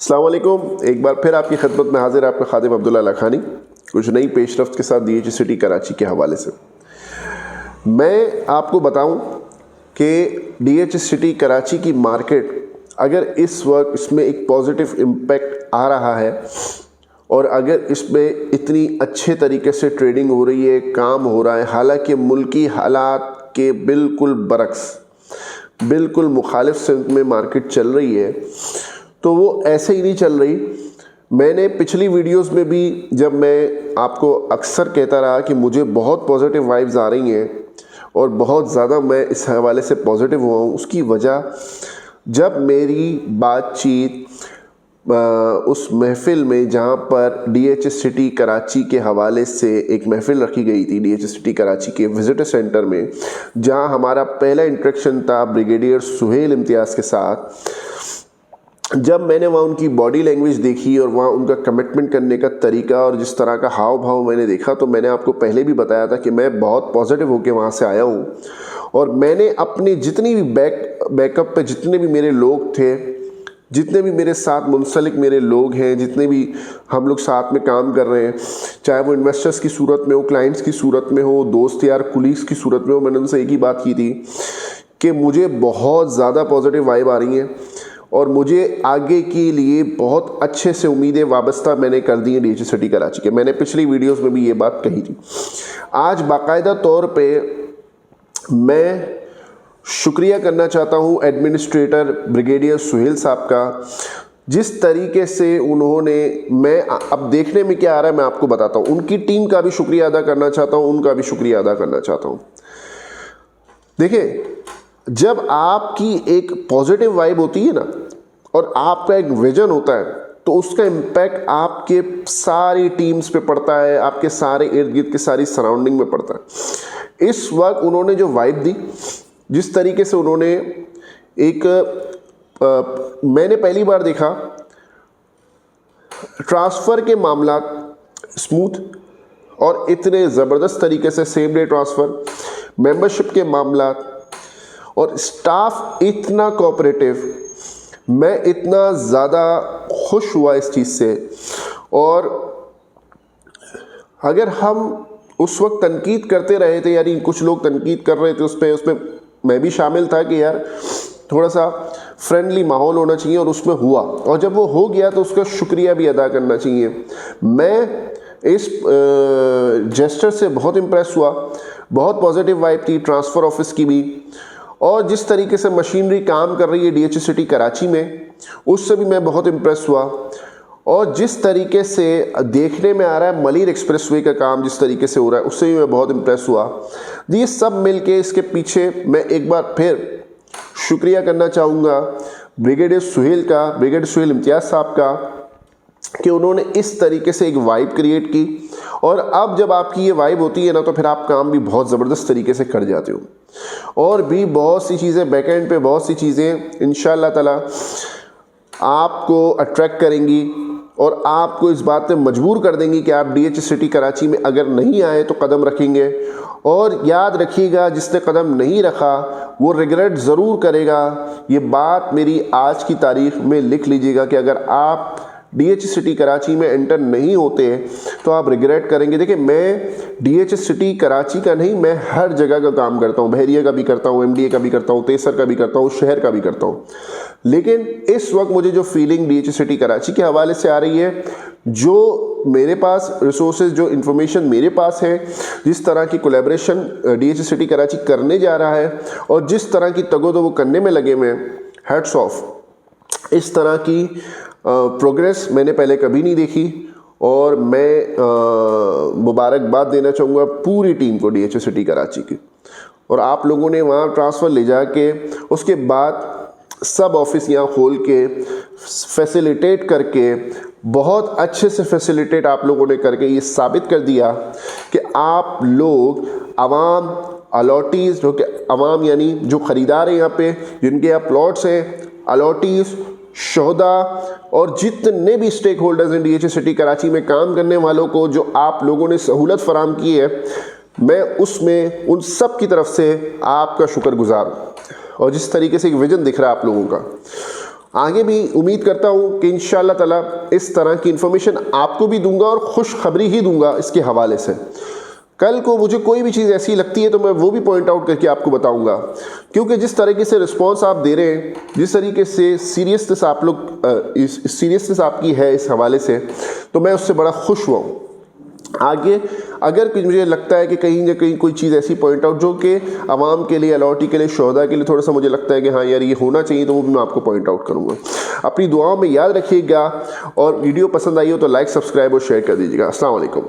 अस्सलाम वालेकुम। एक बार फिर आपकी खिदमत में हाजिर है आपका खादिम अब्दुल्ला लखानी, कुछ नई पेशरफ्त के साथ DH सिटी कराची के हवाले से। मैं आपको बताऊं कि DH सिटी कराची की मार्केट अगर इस वक्त इसमें एक पॉजिटिव इम्पैक्ट आ रहा है और अगर इसमें इतनी अच्छे तरीके से ट्रेडिंग हो रही है, काम हो रहा है, हालांकि मुल्की हालात के बिल्कुल बरक्स, बिल्कुल मुखालिफ सिमत में मार्केट चल रही है, तो वो ऐसे ही नहीं चल रही। मैंने पिछली वीडियोस में भी जब मैं आपको अक्सर कहता रहा कि मुझे बहुत पॉजिटिव वाइब्स आ रही हैं और बहुत ज़्यादा मैं इस हवाले से पॉजिटिव हुआ हूँ, उसकी वजह जब मेरी बातचीत उस महफ़िल में जहाँ पर DH सिटी कराची के हवाले से एक महफ़िल रखी गई थी DH सिटी कराची के विज़िटर सेंटर में, जहाँ हमारा पहला इंटरेक्शन था ब्रिगेडियर सुहेल इम्तियाज़ के साथ। जब मैंने वहाँ उनकी बॉडी लैंग्वेज देखी और वहाँ उनका कमिटमेंट करने का तरीका और जिस तरह का हाव भाव मैंने देखा, तो मैंने आपको पहले भी बताया था कि मैं बहुत पॉजिटिव होकर वहाँ से आया हूँ। और मैंने अपने जितनी भी बैकअप पे जितने भी मेरे लोग थे, जितने भी मेरे साथ मुंसलिक मेरे लोग हैं, जितने भी हम लोग साथ में काम कर रहे हैं, चाहे वो इन्वेस्टर्स की सूरत में हो, क्लाइंट्स की सूरत में हो, दोस्त यार कुलीग्स की सूरत में हो, मैंने उनसे एक ही बात की थी कि मुझे बहुत ज़्यादा पॉजिटिव वाइब आ रही हैं और मुझे आगे के लिए बहुत अच्छे से उम्मीदें वाबस्ता मैंने कर दी हैं DH सिटी कराची के। मैंने पिछली वीडियोस में भी ये बात कही थी। आज बाकायदा तौर पे मैं शुक्रिया करना चाहता हूँ एडमिनिस्ट्रेटर ब्रिगेडियर सुहेल साहब का, जिस तरीके से उन्होंने, मैं अब देखने में क्या आ रहा है मैं आपको बताता हूँ, उनकी टीम का भी शुक्रिया अदा करना चाहता हूँ, उनका भी शुक्रिया अदा करना चाहता हूँ। देखिए, जब आपकी एक पॉजिटिव वाइब होती है ना और आपका एक विजन होता है, तो उसका इम्पैक्ट आपके सारी टीम्स पे पड़ता है, आपके सारे इर्द गिर्द के सारी सराउंडिंग में पड़ता है। इस वक्त उन्होंने जो वाइब दी, जिस तरीके से उन्होंने एक मैंने पहली बार देखा ट्रांसफ़र के मामला स्मूथ और इतने ज़बरदस्त तरीके से सेम डे ट्रांसफ़र, मेंबरशिप के मामला और स्टाफ इतना कोऑपरेटिव, मैं इतना ज़्यादा खुश हुआ इस चीज़ से। और अगर हम उस वक्त तनकीद करते रहे थे, यानी कुछ लोग तनकीद कर रहे थे उसमें मैं भी शामिल था कि यार थोड़ा सा फ्रेंडली माहौल होना चाहिए, और उसमें हुआ, और जब वो हो गया तो उसका शुक्रिया भी अदा करना चाहिए। मैं इस जेस्चर से बहुत इम्प्रेस हुआ, बहुत पॉजिटिव वाइब थी ट्रांसफ़र ऑफिस की भी, और जिस तरीके से मशीनरी काम कर रही है DH सिटी कराची में, उससे भी मैं बहुत इम्प्रेस हुआ। और जिस तरीके से देखने में आ रहा है मलिर एक्सप्रेसवे का काम जिस तरीके से हो रहा है, उससे भी मैं बहुत इम्प्रेस हुआ। ये सब मिलके इसके पीछे मैं एक बार फिर शुक्रिया करना चाहूँगा ब्रिगेडियर सुहेल का, ब्रिगेडियर सुहेल इम्तियाज़ साहब का, कि उन्होंने इस तरीके से एक वाइब क्रिएट की। और अब जब आपकी ये वाइब होती है ना, तो फिर आप काम भी बहुत ज़बरदस्त तरीके से कर जाते हो। और भी बहुत सी चीज़ें बैकएंड पे, बहुत सी चीज़ें इंशाअल्लाह ताला आपको अट्रैक्ट करेंगी और आपको इस बात पे मजबूर कर देंगी कि आप DH सिटी कराची में अगर नहीं आए तो कदम रखेंगे। और याद रखिएगा, जिसने कदम नहीं रखा वो रिग्रेट ज़रूर करेगा। ये बात मेरी आज की तारीख में लिख लीजिएगा कि अगर आप DH सिटी कराची में एंटर नहीं होते तो आप रिग्रेट करेंगे। देखिए, मैं DH सिटी कराची का नहीं, मैं हर जगह का काम करता हूँ, बहरिया का भी करता हूँ, MDA का भी करता हूँ, तेसर का भी करता हूँ, शहर का भी करता हूँ। लेकिन इस वक्त मुझे जो फीलिंग DH सिटी कराची के हवाले से आ रही है, जो मेरे पास रिसोर्सेज, जो इन्फॉर्मेशन मेरे पास है, जिस तरह की कोलैबोरेशन DH सिटी कराची करने जा रहा है और जिस तरह की तगोदो वो करने में लगे हुए हैं, हैट्स ऑफ। इस तरह की प्रोग्रेस मैंने पहले कभी नहीं देखी और मैं मुबारकबाद देना चाहूँगा पूरी टीम को DH सिटी कराची की। और आप लोगों ने वहाँ ट्रांसफ़र ले जाके उसके बाद सब ऑफिस यहाँ खोल के फैसिलिटेट करके, बहुत अच्छे से फैसिलिटेट आप लोगों ने करके ये साबित कर दिया कि आप लोग अवाम अलॉटीज़, जो कि अवाम यानी जो ख़रीदार हैं यहाँ पे, जिनके यहाँ प्लॉट्स हैं, अलॉटीज़, शोहदा और जितने भी स्टेक होल्डर्स हैं DH सिटी कराची में काम करने वालों को जो आप लोगों ने सहूलत फराम की है, मैं उसमें उन सब की तरफ से आपका शुक्रगुजार हूँ। और जिस तरीके से एक विजन दिख रहा है आप लोगों का, आगे भी उम्मीद करता हूँ कि इंशाअल्लाह ताला इस तरह की इन्फॉर्मेशन आपको भी दूंगा और खुशखबरी ही दूंगा इसके हवाले से। कल को मुझे कोई भी चीज़ ऐसी लगती है तो मैं वो भी पॉइंट आउट करके आपको बताऊंगा, क्योंकि जिस तरीके से रिस्पांस आप दे रहे हैं, जिस तरीके से सीरियसनेस आप लोग सीरियसनेस आपकी है इस हवाले से, तो मैं उससे बड़ा खुश हुआ हूँ। आगे अगर कुछ मुझे लगता है कि कहीं ना कहीं कोई चीज़ ऐसी पॉइंट आउट जो कि आवाम के लिए, अलॉटी के लिए, शोहदा के लिए थोड़ा सा मुझे लगता है कि हाँ यार ये होना चाहिए, तो वो भी मैं आपको पॉइंट आउट करूँगा। अपनी दुआओं में याद रखिएगा और वीडियो पसंद आई हो तो लाइक, सब्सक्राइब और शेयर कर दीजिएगा। अस्सलाम वालेकुम।